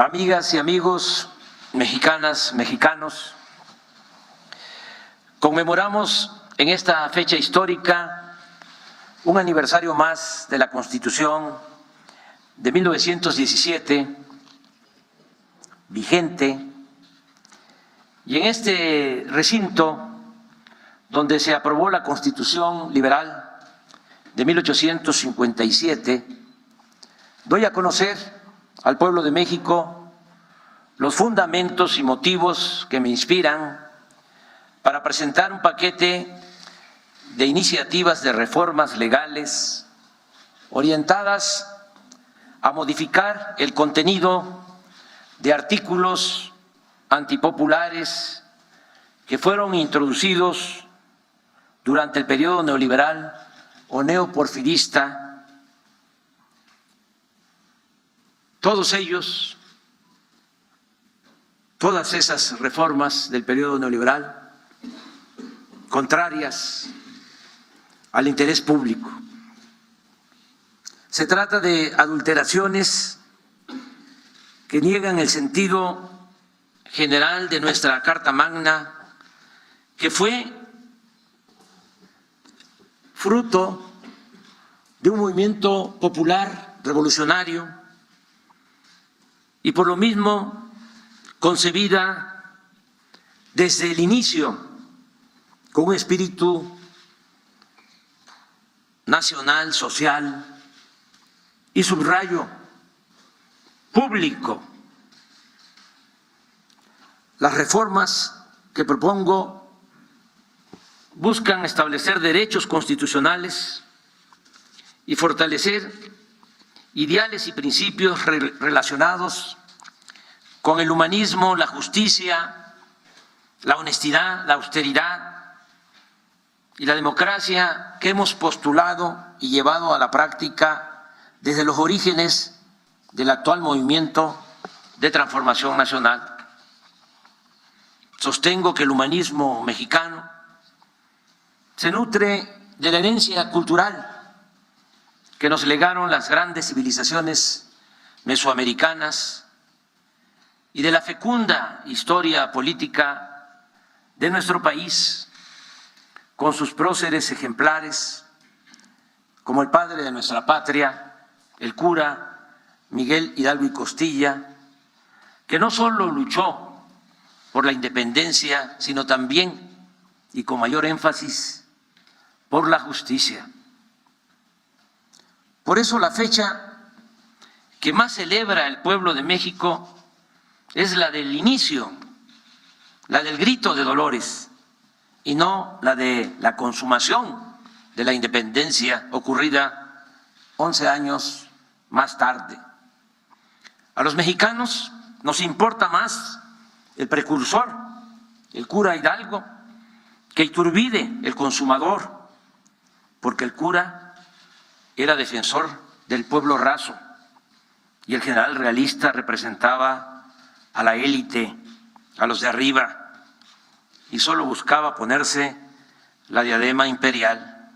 amigas y amigos, mexicanas, mexicanos, conmemoramos en esta fecha histórica un aniversario más de la Constitución de 1917, vigente, y en este recinto donde se aprobó la Constitución Liberal de 1857, doy a conocer al pueblo de México los fundamentos y motivos que me inspiran para presentar un paquete de iniciativas de reformas legales orientadas a modificar el contenido de artículos antipopulares que fueron introducidos durante el periodo neoliberal o neoporfirista. Todos ellos, todas esas reformas del periodo neoliberal contrarias al interés público. Se trata de adulteraciones que niegan el sentido general de nuestra Carta Magna, que fue fruto de un movimiento popular revolucionario y por lo mismo concebida desde el inicio con un espíritu nacional, social y subrayo público. Las reformas que propongo buscan establecer derechos constitucionales y fortalecer ideales y principios relacionados con el humanismo, la justicia, la honestidad, la austeridad y la democracia que hemos postulado y llevado a la práctica desde los orígenes del actual movimiento de transformación nacional. Sostengo que el humanismo mexicano se nutre de la herencia cultural que nos legaron las grandes civilizaciones mesoamericanas y de la fecunda historia política de nuestro país, con sus próceres ejemplares, como el padre de nuestra patria, el cura Miguel Hidalgo y Costilla, que no solo luchó por la independencia, sino también, y con mayor énfasis, por la justicia. Por eso la fecha que más celebra el pueblo de México es la del inicio, la del grito de Dolores, y no la de la consumación de la independencia ocurrida 11 años más tarde. A los mexicanos nos importa más el precursor, el cura Hidalgo, que Iturbide, el consumador, porque el cura era defensor del pueblo raso y el general realista representaba a la élite, a los de arriba, y solo buscaba ponerse la diadema imperial.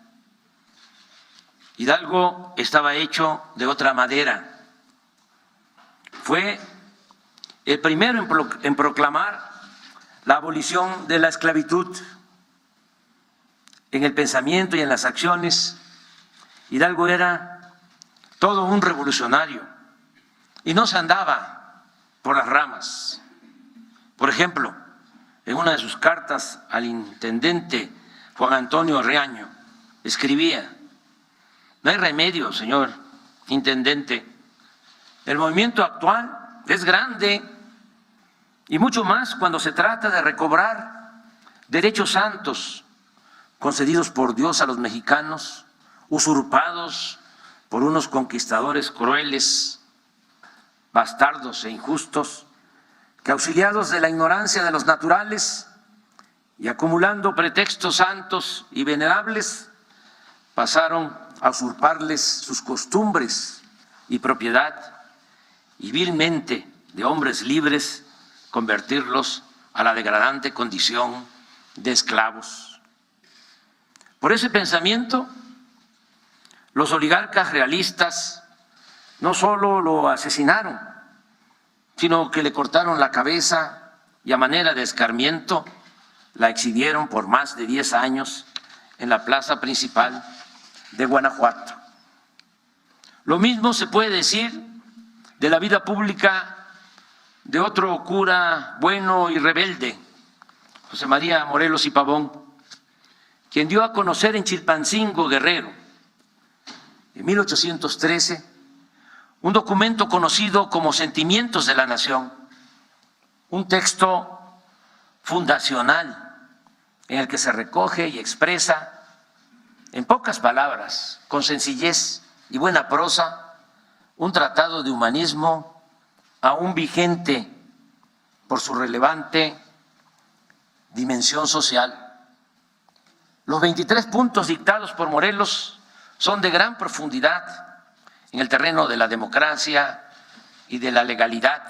Hidalgo estaba hecho de otra madera. Fue el primero en proclamar la abolición de la esclavitud. En el pensamiento y en las acciones, Hidalgo era todo un revolucionario y no se andaba por las ramas. Por ejemplo, en una de sus cartas al intendente Juan Antonio Reaño, escribía: no hay remedio, señor intendente, el movimiento actual es grande y mucho más cuando se trata de recobrar derechos santos concedidos por Dios a los mexicanos, usurpados por unos conquistadores crueles, bastardos e injustos, que auxiliados de la ignorancia de los naturales y acumulando pretextos santos y venerables, pasaron a usurparles sus costumbres y propiedad y vilmente de hombres libres convertirlos a la degradante condición de esclavos. Por ese pensamiento, los oligarcas realistas no solo lo asesinaron, sino que le cortaron la cabeza y a manera de escarmiento la exhibieron por más de 10 años en la plaza principal de Guanajuato. Lo mismo se puede decir de la vida pública de otro cura bueno y rebelde, José María Morelos y Pavón, quien dio a conocer en Chilpancingo, Guerrero, en 1813, un documento conocido como Sentimientos de la Nación, un texto fundacional en el que se recoge y expresa en pocas palabras, con sencillez y buena prosa, un tratado de humanismo aún vigente por su relevante dimensión social. Los 23 puntos dictados por Morelos son de gran profundidad en el terreno de la democracia y de la legalidad,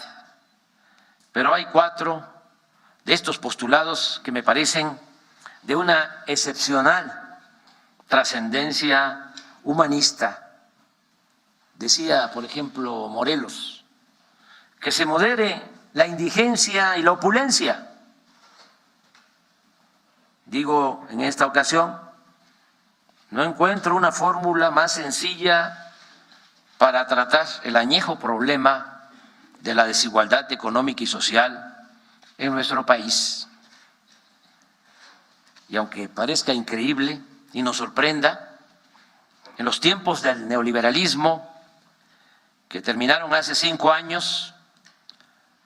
pero hay 4 de estos postulados que me parecen de una excepcional trascendencia humanista. Decía, por ejemplo, Morelos, que se modere la indigencia y la opulencia. Digo, en esta ocasión, no encuentro una fórmula más sencilla para tratar el añejo problema de la desigualdad económica y social en nuestro país. Y aunque parezca increíble y nos sorprenda, en los tiempos del neoliberalismo que terminaron hace 5 años,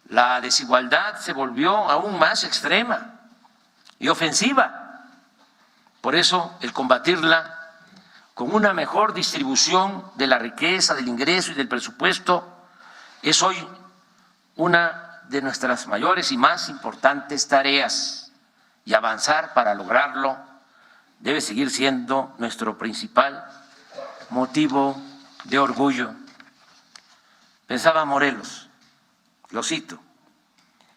la desigualdad se volvió aún más extrema y ofensiva. Por eso, el combatirla con una mejor distribución de la riqueza, del ingreso y del presupuesto es hoy una de nuestras mayores y más importantes tareas, y avanzar para lograrlo debe seguir siendo nuestro principal motivo de orgullo. Pensaba Morelos, lo cito,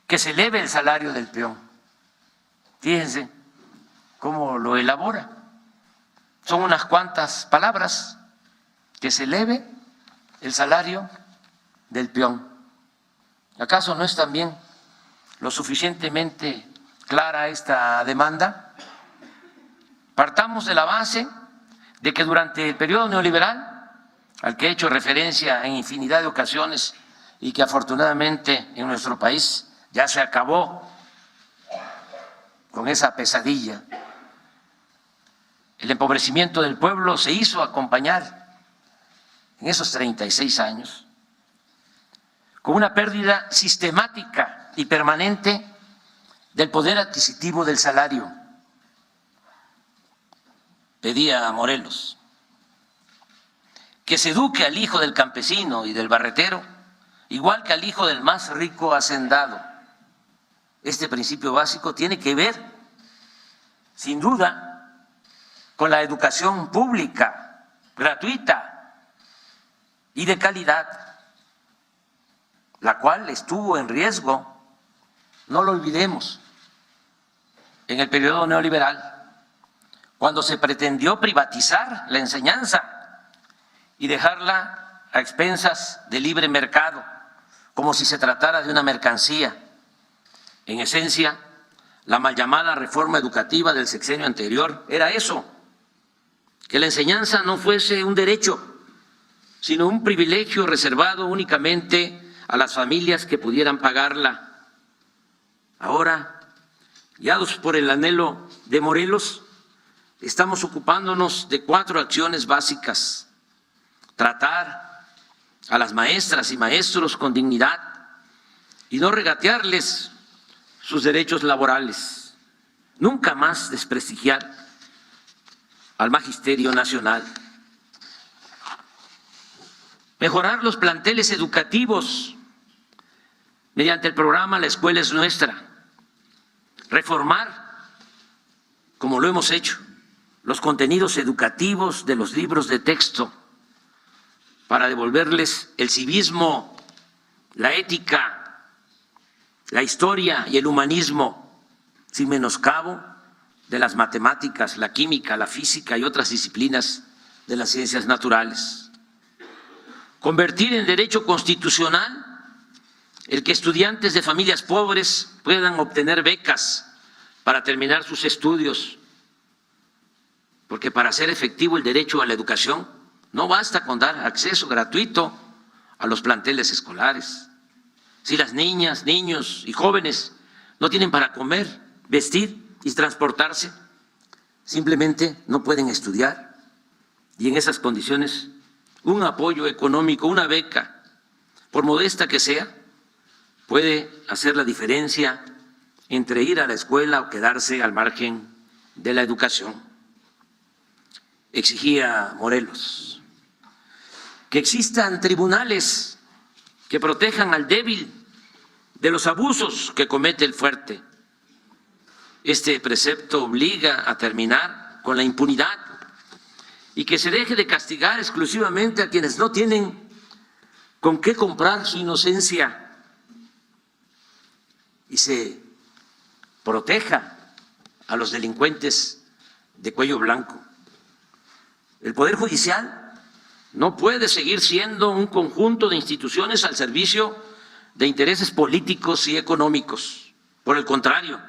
que se eleve el salario del peón. Fíjense cómo lo elabora. Son unas cuantas palabras: que se eleve el salario del peón. ¿Acaso no es también lo suficientemente clara esta demanda? Partamos de la base de que durante el periodo neoliberal, al que he hecho referencia en infinidad de ocasiones y que afortunadamente en nuestro país ya se acabó con esa pesadilla, el empobrecimiento del pueblo se hizo acompañar en esos 36 años con una pérdida sistemática y permanente del poder adquisitivo del salario. Pedía a Morelos que se eduque al hijo del campesino y del barretero igual que al hijo del más rico hacendado. Este principio básico tiene que ver, sin duda, con la educación pública, gratuita y de calidad, la cual estuvo en riesgo, no lo olvidemos, en el periodo neoliberal, cuando se pretendió privatizar la enseñanza y dejarla a expensas del libre mercado, como si se tratara de una mercancía. En esencia, la mal llamada reforma educativa del sexenio anterior era eso, que la enseñanza no fuese un derecho, sino un privilegio reservado únicamente a las familias que pudieran pagarla. Ahora, guiados por el anhelo de Morelos, estamos ocupándonos de 4 acciones básicas: tratar a las maestras y maestros con dignidad y no regatearles sus derechos laborales, nunca más desprestigiar al Magisterio Nacional, mejorar los planteles educativos mediante el programa La Escuela es Nuestra, reformar, como lo hemos hecho, los contenidos educativos de los libros de texto para devolverles el civismo, la ética, la historia y el humanismo, sin menoscabo de las matemáticas, la química, la física y otras disciplinas de las ciencias naturales. Convertir en derecho constitucional el que estudiantes de familias pobres puedan obtener becas para terminar sus estudios, porque para hacer efectivo el derecho a la educación no basta con dar acceso gratuito a los planteles escolares. Si las niñas, niños y jóvenes no tienen para comer, vestir y transportarse, simplemente no pueden estudiar. Y en esas condiciones, un apoyo económico, una beca, por modesta que sea, puede hacer la diferencia entre ir a la escuela o quedarse al margen de la educación. Exigía Morelos que existan tribunales que protejan al débil de los abusos que comete el fuerte. Este precepto obliga a terminar con la impunidad y que se deje de castigar exclusivamente a quienes no tienen con qué comprar su inocencia y se proteja a los delincuentes de cuello blanco. El Poder Judicial no puede seguir siendo un conjunto de instituciones al servicio de intereses políticos y económicos. Por el contrario,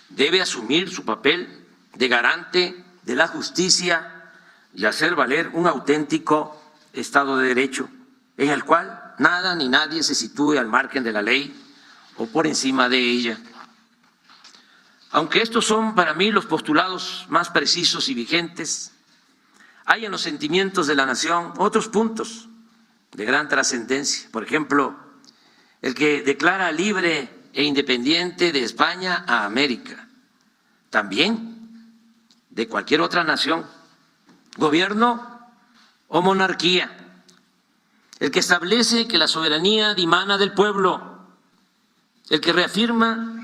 debe asumir su papel de garante de la justicia y hacer valer un auténtico Estado de Derecho, en el cual nada ni nadie se sitúe al margen de la ley o por encima de ella. Aunque estos son para mí los postulados más precisos y vigentes, hay en los sentimientos de la nación otros puntos de gran trascendencia. Por ejemplo, el que declara libre e independiente de España a América, también de cualquier otra nación, gobierno o monarquía. El que establece que la soberanía dimana del pueblo, el que reafirma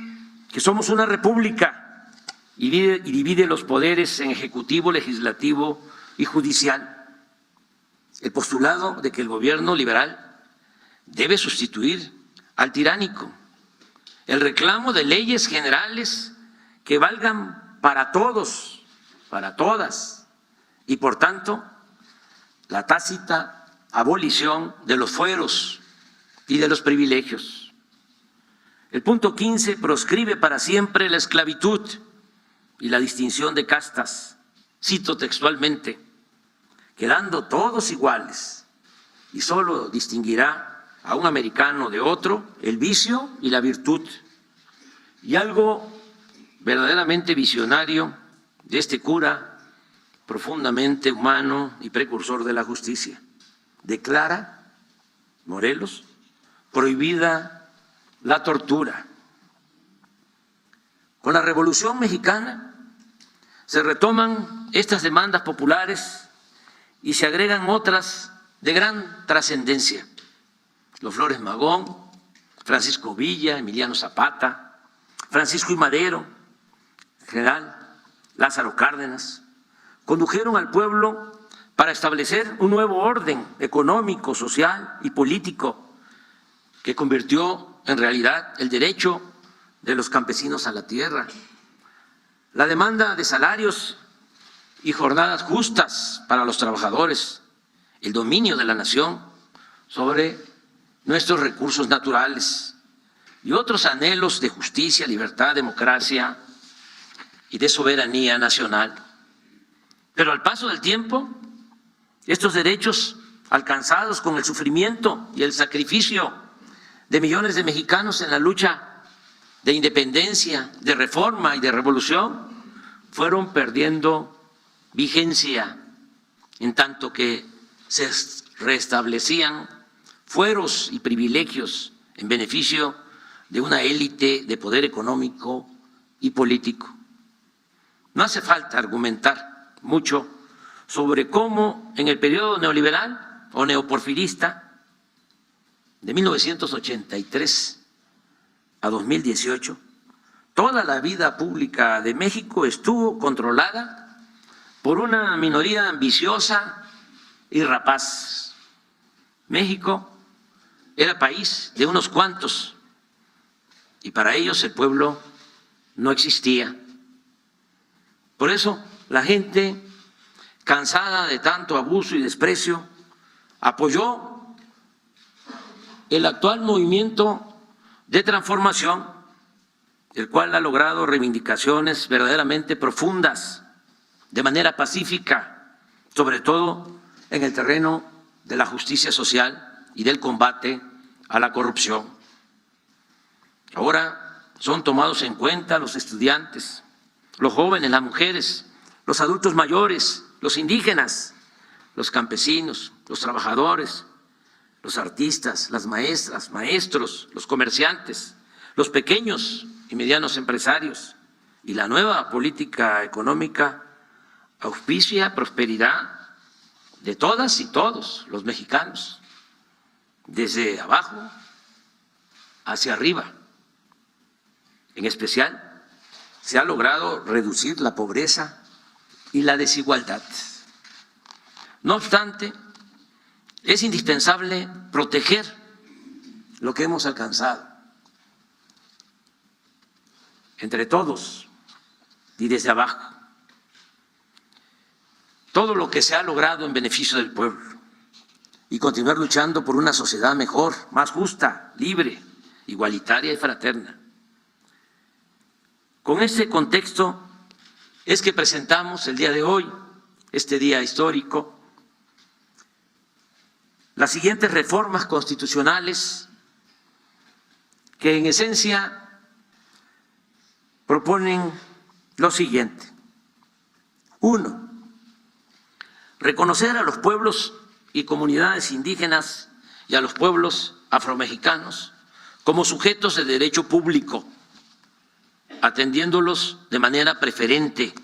que somos una república y divide los poderes en ejecutivo, legislativo y judicial. El postulado de que el gobierno liberal debe sustituir al tiránico. El reclamo de leyes generales que valgan para todos, para todas, y por tanto la tácita abolición de los fueros y de los privilegios. El punto 15 proscribe para siempre la esclavitud y la distinción de castas. Cito textualmente: quedando todos iguales, y solo distinguirá a un americano de otro el vicio y la virtud. Y algo verdaderamente visionario de este cura, profundamente humano y precursor de la justicia. Declara, Morelos, prohibida la tortura. Con la Revolución Mexicana se retoman estas demandas populares y se agregan otras de gran trascendencia. Los Flores Magón, Francisco Villa, Emiliano Zapata, Francisco I. Madero, general Lázaro Cárdenas, condujeron al pueblo para establecer un nuevo orden económico, social y político que convirtió en realidad el derecho de los campesinos a la tierra, la demanda de salarios y jornadas justas para los trabajadores, el dominio de la nación sobre nuestros recursos naturales y otros anhelos de justicia, libertad, democracia y de soberanía nacional. Pero al paso del tiempo, estos derechos alcanzados con el sufrimiento y el sacrificio de millones de mexicanos en la lucha de independencia, de reforma y de revolución, fueron perdiendo vigencia, en tanto que se restablecían fueros y privilegios en beneficio de una élite de poder económico y político. No hace falta argumentar mucho sobre cómo en el periodo neoliberal o neoporfirista de 1983 a 2018, toda la vida pública de México estuvo controlada por una minoría ambiciosa y rapaz. México era país de unos cuantos y para ellos el pueblo no existía. Por eso la gente, cansada de tanto abuso y desprecio, apoyó el actual movimiento de transformación, el cual ha logrado reivindicaciones verdaderamente profundas de manera pacífica, sobre todo en el terreno de la justicia social y del combate a la corrupción. Ahora son tomados en cuenta los estudiantes, los jóvenes, las mujeres, los adultos mayores, los indígenas, los campesinos, los trabajadores, los artistas, las maestras, maestros, los comerciantes, los pequeños y medianos empresarios. Y la nueva política económica auspicia prosperidad de todas y todos los mexicanos, desde abajo hacia arriba. En especial, se ha logrado reducir la pobreza y la desigualdad. No obstante, es indispensable proteger lo que hemos alcanzado entre todos y desde abajo. Todo lo que se ha logrado en beneficio del pueblo y continuar luchando por una sociedad mejor, más justa, libre, igualitaria y fraterna. Con este contexto es que presentamos el día de hoy, este día histórico, las siguientes reformas constitucionales que en esencia proponen lo siguiente. 1. Reconocer a los pueblos y comunidades indígenas y a los pueblos afromexicanos como sujetos de derecho público, atendiéndolos de manera preferente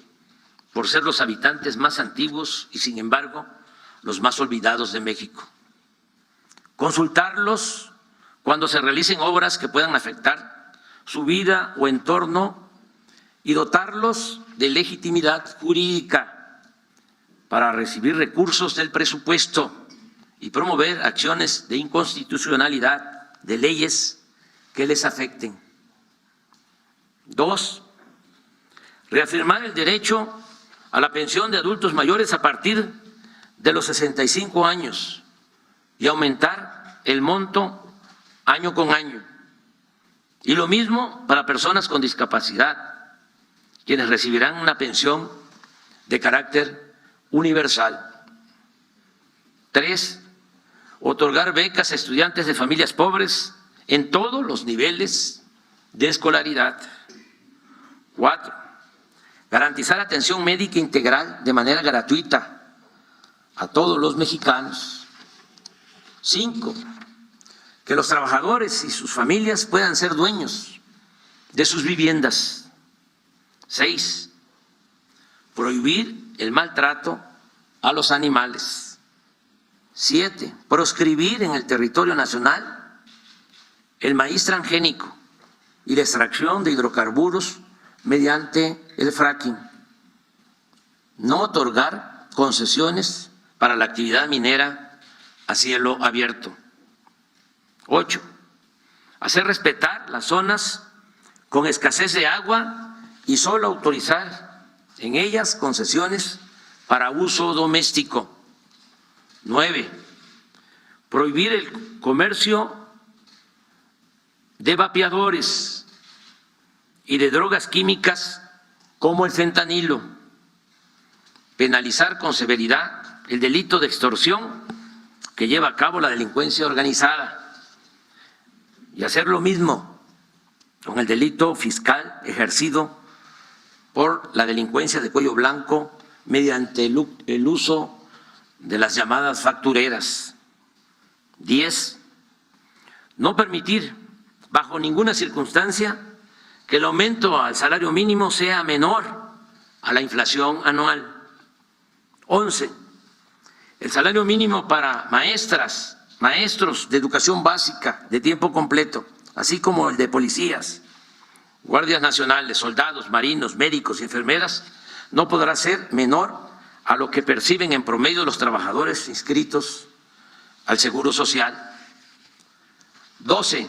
por ser los habitantes más antiguos y, sin embargo, los más olvidados de México. Consultarlos cuando se realicen obras que puedan afectar su vida o entorno y dotarlos de legitimidad jurídica para recibir recursos del presupuesto y promover acciones de inconstitucionalidad de leyes que les afecten. 2. Reafirmar el derecho a la pensión de adultos mayores a partir de los 65 años y aumentar el monto año con año. Y lo mismo para personas con discapacidad, quienes recibirán una pensión de carácter universal. 3. Otorgar becas a estudiantes de familias pobres en todos los niveles de escolaridad. 4. Garantizar atención médica integral de manera gratuita a todos los mexicanos. 5. Que los trabajadores y sus familias puedan ser dueños de sus viviendas. 6. Prohibir el maltrato a los animales. 7. Proscribir en el territorio nacional el maíz transgénico y la extracción de hidrocarburos mediante el fracking. No otorgar concesiones para la actividad minera a cielo abierto. 8. Hacer respetar las zonas con escasez de agua y solo autorizar en ellas concesiones para uso doméstico. 9. Prohibir el comercio de vapeadores y de drogas químicas como el fentanilo. Penalizar con severidad el delito de extorsión que lleva a cabo la delincuencia organizada y hacer lo mismo con el delito fiscal ejercido por la delincuencia de cuello blanco mediante el uso de las llamadas factureras. 10. No permitir bajo ninguna circunstancia que el aumento al salario mínimo sea menor a la inflación anual. 11. El salario mínimo para maestras, maestros de educación básica de tiempo completo, así como el de policías, guardias nacionales, soldados, marinos, médicos y enfermeras, no podrá ser menor a lo que perciben en promedio los trabajadores inscritos al Seguro Social. 12.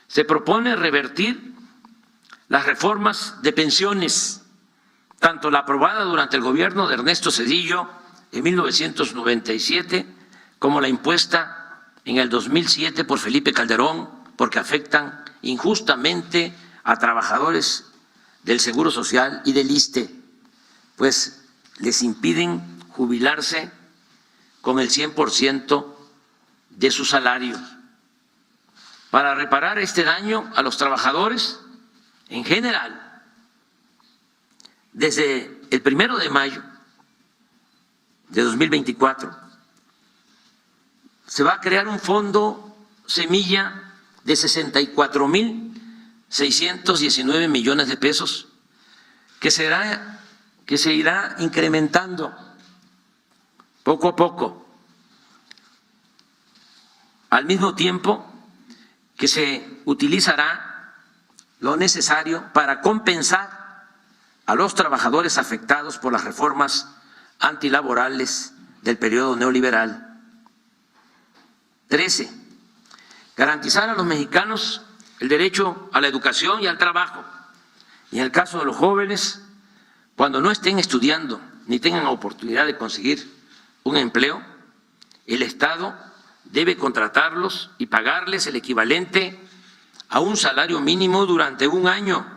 Se propone revertir las reformas de pensiones, tanto la aprobada durante el gobierno de Ernesto Zedillo en 1997 como la impuesta en el 2007 por Felipe Calderón porque afectan injustamente a trabajadores del Seguro Social y del ISSSTE, pues les impiden jubilarse con el 100% de su salario. Para reparar este daño a los trabajadores en general, desde el 1 de mayo de 2024 se va a crear un fondo semilla de 64,619 millones de pesos que se irá incrementando poco a poco, al mismo tiempo que se utilizará lo necesario para compensar a los trabajadores afectados por las reformas antilaborales del periodo neoliberal. 13. Garantizar a los mexicanos el derecho a la educación y al trabajo. Y en el caso de los jóvenes, cuando no estén estudiando ni tengan oportunidad de conseguir un empleo, el Estado debe contratarlos y pagarles el equivalente a un salario mínimo durante un año,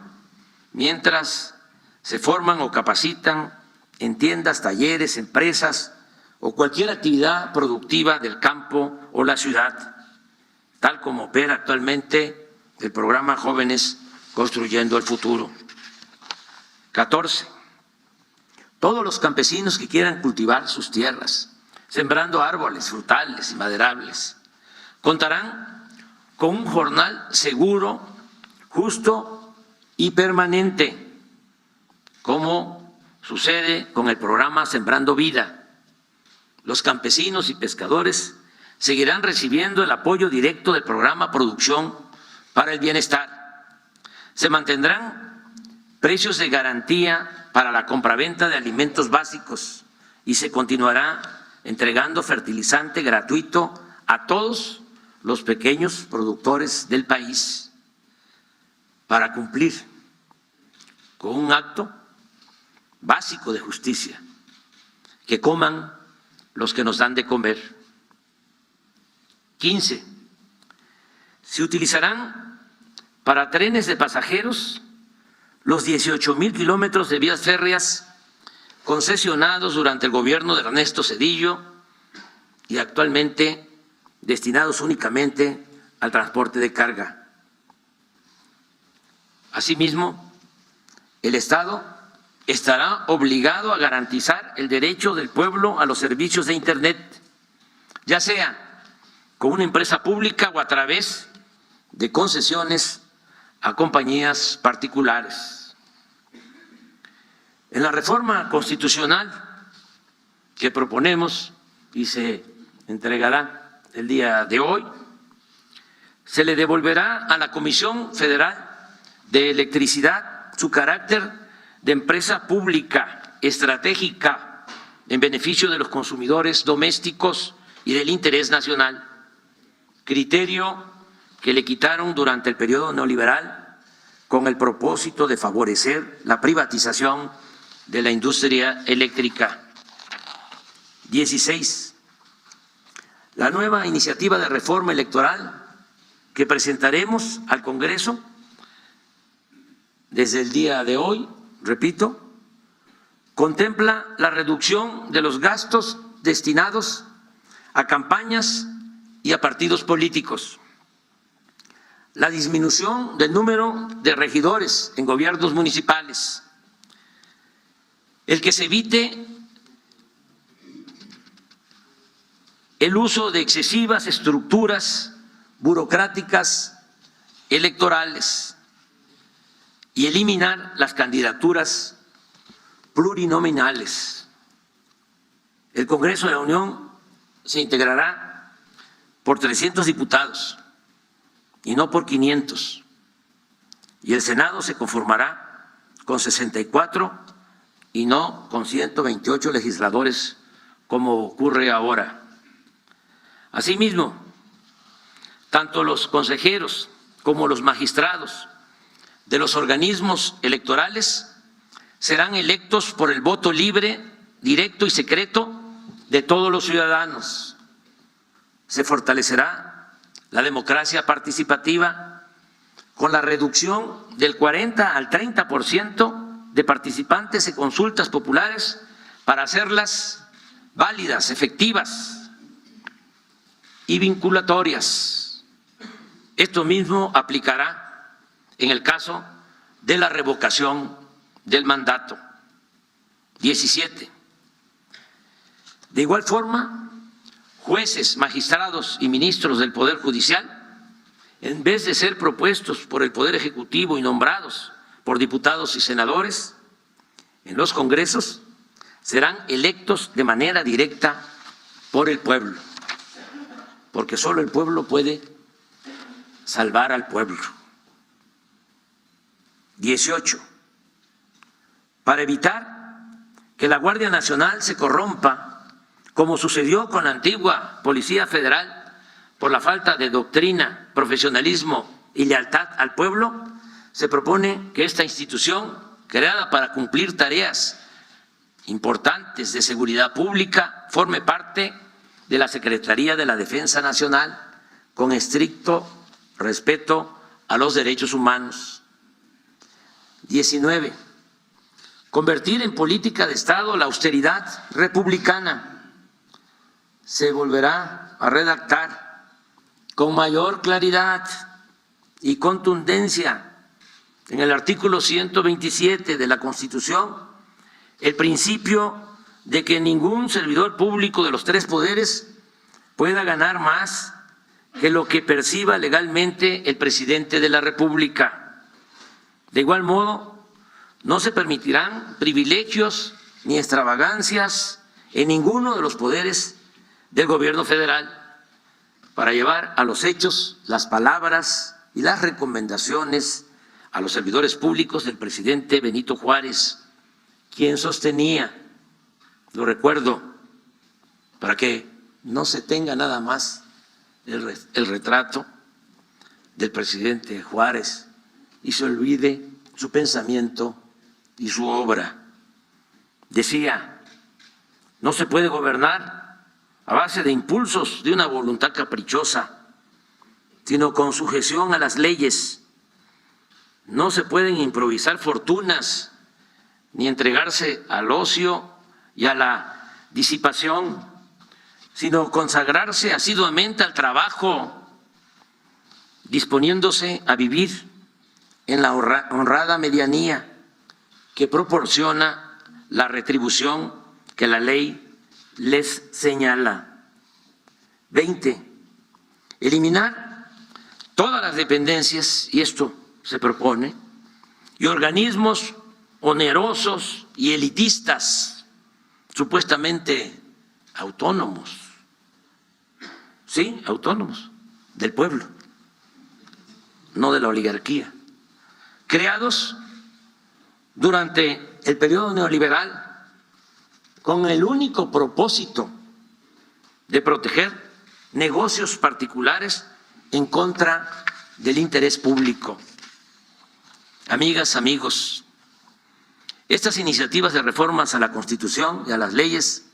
mientras se forman o capacitan en tiendas, talleres, empresas o cualquier actividad productiva del campo o la ciudad, tal como opera actualmente el programa Jóvenes Construyendo el Futuro. 14. Todos los campesinos que quieran cultivar sus tierras, sembrando árboles frutales y maderables, contarán con un jornal seguro, justo y permanente, como sucede con el programa Sembrando Vida. Los campesinos y pescadores seguirán recibiendo el apoyo directo del programa Producción para el Bienestar. Se mantendrán precios de garantía para la compraventa de alimentos básicos y se continuará entregando fertilizante gratuito a todos los pequeños productores del país para cumplir con un acto básico de justicia: que coman los que nos dan de comer. 15. Se utilizarán para trenes de pasajeros los 18,000 kilómetros de vías férreas concesionados durante el gobierno de Ernesto Zedillo y actualmente destinados únicamente al transporte de carga. Asimismo, el Estado estará obligado a garantizar el derecho del pueblo a los servicios de Internet, ya sea con una empresa pública o a través de concesiones a compañías particulares. En la reforma constitucional que proponemos y se entregará el día de hoy, se le devolverá a la Comisión Federal de Electricidad su carácter de empresa pública estratégica en beneficio de los consumidores domésticos y del interés nacional, criterio que le quitaron durante el periodo neoliberal con el propósito de favorecer la privatización de la industria eléctrica. 16. La nueva iniciativa de reforma electoral que presentaremos al Congreso desde el día de hoy, repito, contempla la reducción de los gastos destinados a campañas y a partidos políticos, la disminución del número de regidores en gobiernos municipales, el que se evite el uso de excesivas estructuras burocráticas electorales y eliminar las candidaturas plurinominales. El Congreso de la Unión se integrará por 300 diputados y no por 500, y el Senado se conformará con 64 y no con 128 legisladores como ocurre ahora. Asimismo, tanto los consejeros como los magistrados de los organismos electorales serán electos por el voto libre, directo y secreto de todos los ciudadanos, se fortalecerá la democracia participativa con la reducción del 40 al 30% de participantes en consultas populares para hacerlas válidas, efectivas y vinculatorias. Esto mismo aplicará en el caso de la revocación del mandato. 17. De igual forma, jueces, magistrados y ministros del Poder Judicial, en vez de ser propuestos por el Poder Ejecutivo y nombrados por diputados y senadores en los congresos, serán electos de manera directa por el pueblo, porque solo el pueblo puede salvar al pueblo. 18. Para evitar que la Guardia Nacional se corrompa, como sucedió con la antigua Policía Federal, por la falta de doctrina, profesionalismo y lealtad al pueblo, se propone que esta institución, creada para cumplir tareas importantes de seguridad pública, forme parte de la Secretaría de la Defensa Nacional, con estricto respeto a los derechos humanos. 19. Convertir en política de Estado la austeridad republicana. Se volverá a redactar con mayor claridad y contundencia en el artículo 127 de la Constitución el principio de que ningún servidor público de los tres poderes pueda ganar más que lo que perciba legalmente el presidente de la República. De igual modo, no se permitirán privilegios ni extravagancias en ninguno de los poderes del gobierno federal para llevar a los hechos las palabras y las recomendaciones a los servidores públicos del presidente Benito Juárez, quien sostenía, lo recuerdo, para que no se tenga nada más el retrato del presidente Juárez y se olvide su pensamiento y su obra. Decía, no se puede gobernar a base de impulsos de una voluntad caprichosa, sino con sujeción a las leyes. No se pueden improvisar fortunas ni entregarse al ocio y a la disipación, sino consagrarse asiduamente al trabajo, disponiéndose a vivir en la honrada medianía que proporciona la retribución que la ley les señala. 20. Eliminar todas las dependencias, y esto se propone, y organismos onerosos y elitistas, supuestamente autónomos, sí, autónomos, del pueblo, no de la oligarquía, creados durante el periodo neoliberal con el único propósito de proteger negocios particulares en contra del interés público. Amigas, amigos, estas iniciativas de reformas a la Constitución y a las leyes,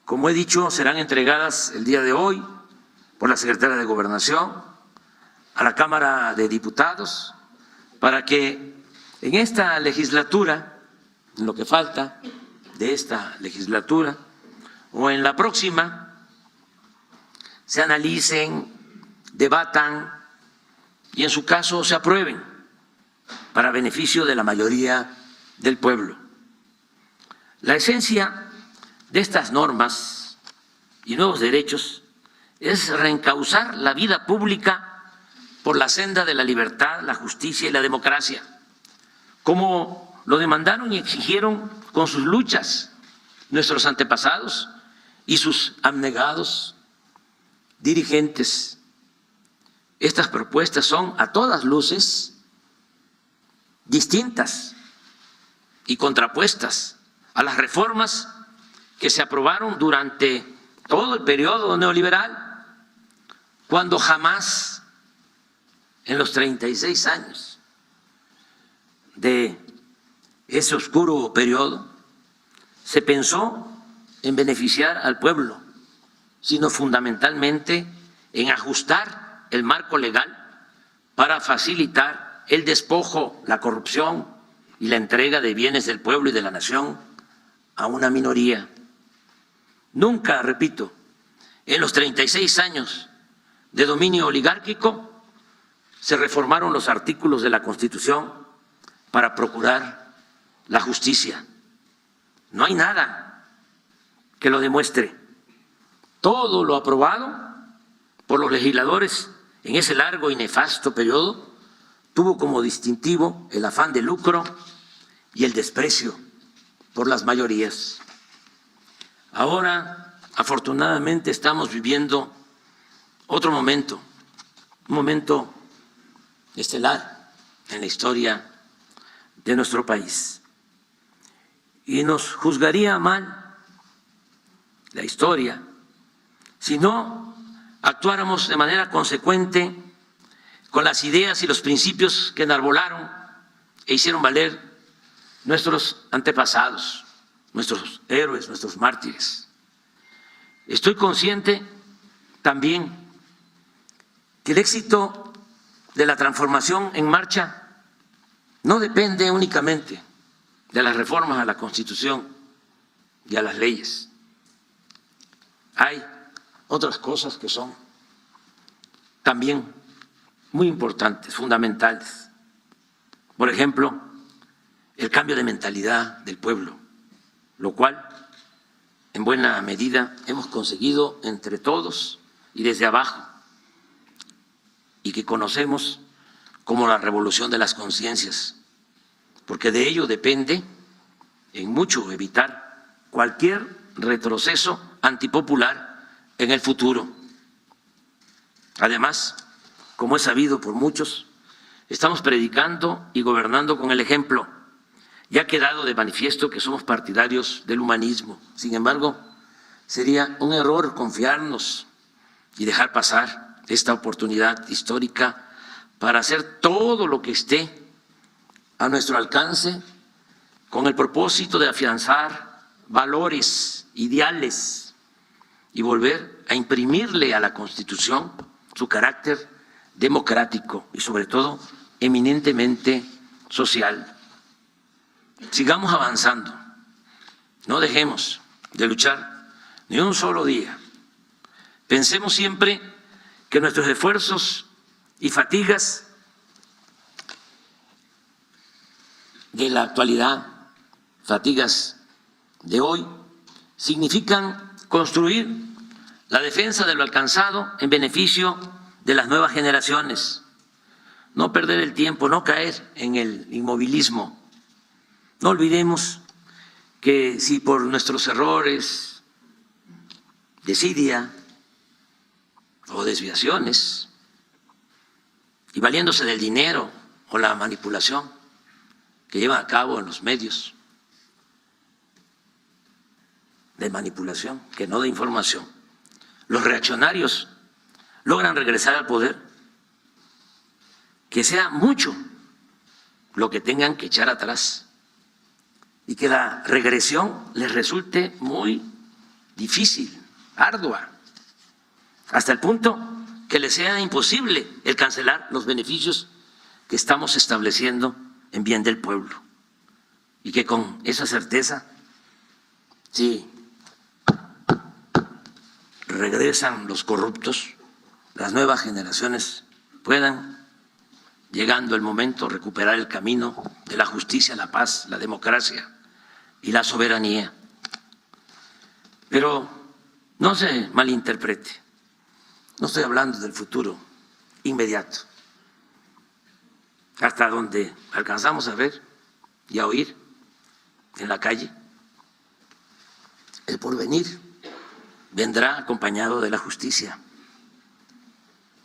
como he dicho, serán entregadas el día de hoy por la Secretaría de Gobernación a la Cámara de Diputados para que en esta legislatura, en lo que falta de esta legislatura o en la próxima, se analicen, debatan y en su caso se aprueben para beneficio de la mayoría del pueblo. La esencia de estas normas y nuevos derechos es reencauzar la vida pública por la senda de la libertad, la justicia y la democracia, como lo demandaron y exigieron con sus luchas nuestros antepasados y sus abnegados dirigentes. Estas propuestas son a todas luces distintas y contrapuestas a las reformas que se aprobaron durante todo el periodo neoliberal, cuando jamás en los 36 años de ese oscuro periodo se pensó en beneficiar al pueblo sino fundamentalmente en ajustar el marco legal para facilitar el despojo, la corrupción y la entrega de bienes del pueblo y de la nación a una minoría. Nunca, repito, en los 36 años de dominio oligárquico se reformaron los artículos de la Constitución para procurar la justicia. No hay nada que lo demuestre. Todo lo aprobado por los legisladores en ese largo y nefasto periodo tuvo como distintivo el afán de lucro y el desprecio por las mayorías. Ahora, afortunadamente, estamos viviendo otro momento, un momento estelar en la historia de nuestro país. Y nos juzgaría mal la historia si no actuáramos de manera consecuente con las ideas y los principios que enarbolaron e hicieron valer nuestros antepasados, nuestros héroes, nuestros mártires. Estoy consciente también que el éxito de la transformación en marcha no depende únicamente de las reformas a la Constitución y a las leyes. Hay otras cosas que son también muy importantes, fundamentales. Por ejemplo, el cambio de mentalidad del pueblo, lo cual en buena medida hemos conseguido entre todos y desde abajo, y que conocemos como la revolución de las conciencias, porque de ello depende en mucho evitar cualquier retroceso antipopular en el futuro. Además, como es sabido por muchos, estamos predicando y gobernando con el ejemplo. Ya ha quedado de manifiesto que somos partidarios del humanismo. Sin embargo, sería un error confiarnos y dejar pasar esta oportunidad histórica para hacer todo lo que esté a nuestro alcance con el propósito de afianzar valores, ideales y volver a imprimirle a la Constitución su carácter democrático y sobre todo eminentemente social. Sigamos avanzando, no dejemos de luchar ni un solo día. Pensemos siempre que nuestros esfuerzos y fatigas de la actualidad, fatigas de hoy, significan construir la defensa de lo alcanzado en beneficio de las nuevas generaciones. No perder el tiempo, no caer en el inmovilismo. No olvidemos que si por nuestros errores, desidia o desviaciones, y valiéndose del dinero o la manipulación que llevan a cabo en los medios de manipulación, que no de información, los reaccionarios logran regresar al poder, que sea mucho lo que tengan que echar atrás y que la regresión les resulte muy difícil, ardua, hasta el punto que les sea imposible el cancelar los beneficios que estamos estableciendo en bien del pueblo. Y que con esa certeza, si regresan los corruptos, las nuevas generaciones puedan, llegando el momento, recuperar el camino de la justicia, la paz, la democracia y la soberanía. Pero no se malinterprete, no estoy hablando del futuro inmediato, hasta donde alcanzamos a ver y a oír en la calle. El porvenir vendrá acompañado de la justicia.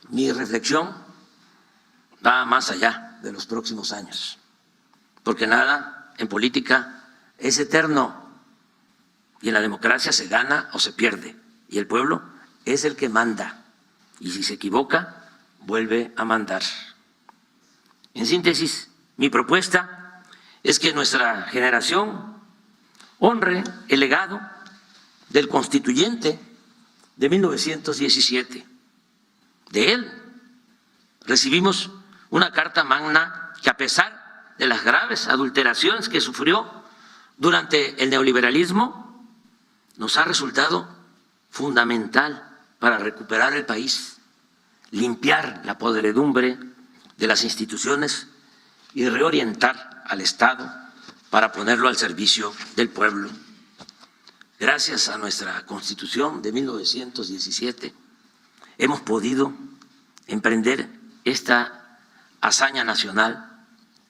Mi reflexión va más allá de los próximos años, porque nada en política es eterno y en la democracia se gana o se pierde y el pueblo es el que manda y si se equivoca vuelve a mandar. En síntesis, mi propuesta es que nuestra generación honre el legado del constituyente de 1917. De él recibimos una carta magna que, a pesar de las graves adulteraciones que sufrió durante el neoliberalismo, nos ha resultado fundamental para recuperar el país, limpiar la podredumbre de las instituciones y reorientar al Estado para ponerlo al servicio del pueblo. Gracias a nuestra Constitución de 1917 hemos podido emprender esta hazaña nacional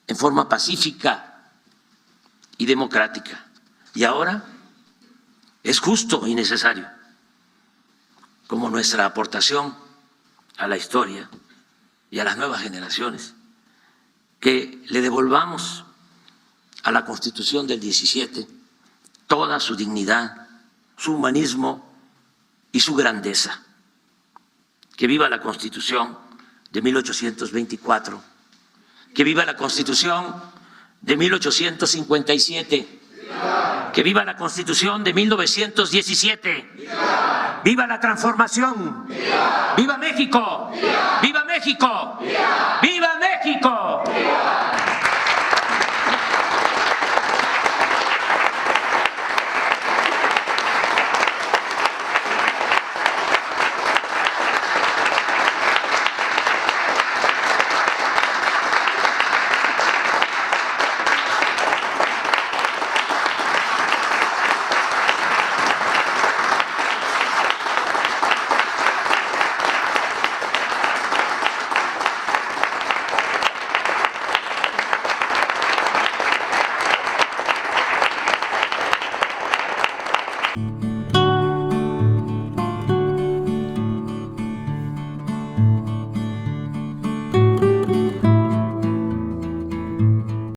en forma pacífica y democrática. Y ahora es justo y necesario, como nuestra aportación a la historia y a las nuevas generaciones, que le devolvamos a la Constitución del 17 toda su dignidad, su humanismo y su grandeza. Que viva la Constitución de 1824, que viva la Constitución de 1857, que viva la Constitución de 1917, viva la transformación, viva México, viva México, viva México.